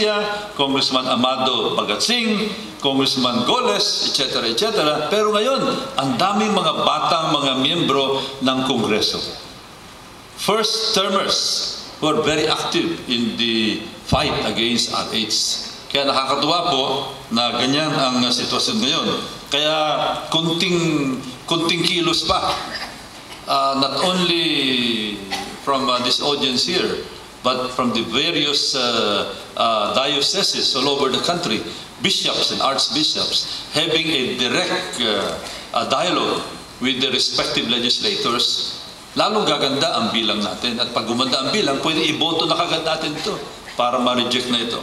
Garcia, Congressman Amado Bagatsing, Congressman Goles, etc. etc. Pero ngayon, ang daming mga batang mga miyembro ng Kongreso. First termers who are very active in the fight against RH. Kaya nakakatuwa po na ganyan ang sitwasyon ngayon. Kaya kunting kilos pa. Not only from this audience here, but from the various dioceses all over the country, bishops and archbishops, having a direct dialogue with the respective legislators, lalong gaganda ang bilang natin. At pag gumanda ang bilang, pwede iboto na kagad natin ito para ma-reject na ito.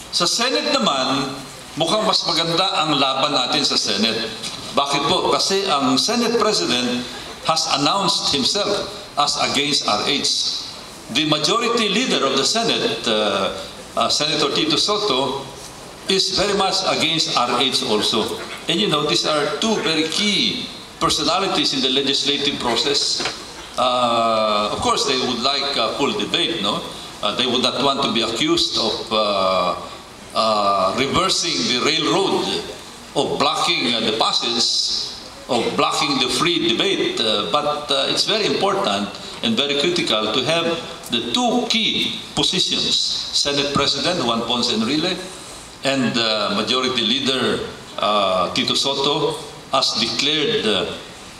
Sa Senate naman, mukhang mas maganda ang laban natin sa Senate. Bakit po? Kasi ang Senate President has announced himself as against RH. The majority leader of the Senate, Senator Tito Soto, is very much against RH also. And you know, these are two very key personalities in the legislative process. Of course, they would like full debate, no? They would not want to be accused of reversing the railroad, of blocking the passage, of blocking the free debate. But it's very important and very critical to have the two key positions, Senate President Juan Ponce Enrile and Majority Leader Tito Soto, as declared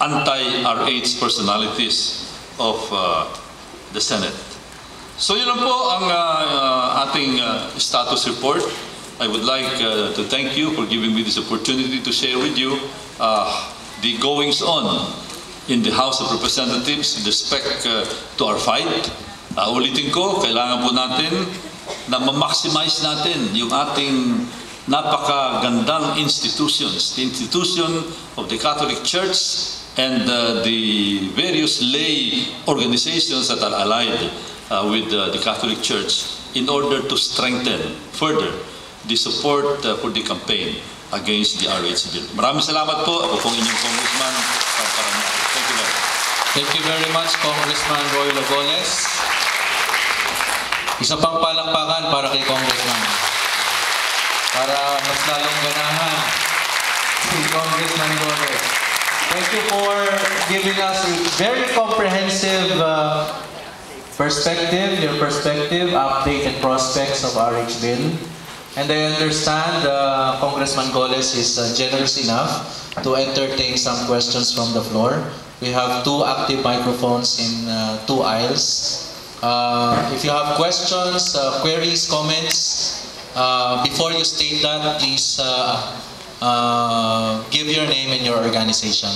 anti-RH personalities of the Senate. So yun lang po ang ating status report. I would like to thank you for giving me this opportunity to share with you the goings on in the House of Representatives with respect to our fight. Ulitin ko, kailangan po natin na ma-maximize natin yung ating napakagandang institutions, the institution of the Catholic Church and the various lay organizations that are allied with the Catholic Church in order to strengthen further the support for the campaign against the RH bill. Maraming salamat po. Ako pong inyong Congressman Paranaque. Thank you very much. Thank you very much, Congressman Roy Lagones. Isa pang palakpakan para kay Congressman. Para mas lalong ganahan si Congressman Goles. Thank you for giving us a very comprehensive perspective, your perspective, update and prospects of RH bill. And I understand Congressman Goles is generous enough to entertain some questions from the floor. We have two active microphones in two aisles. If you have questions, queries, comments, before you state that, please give your name and your organization.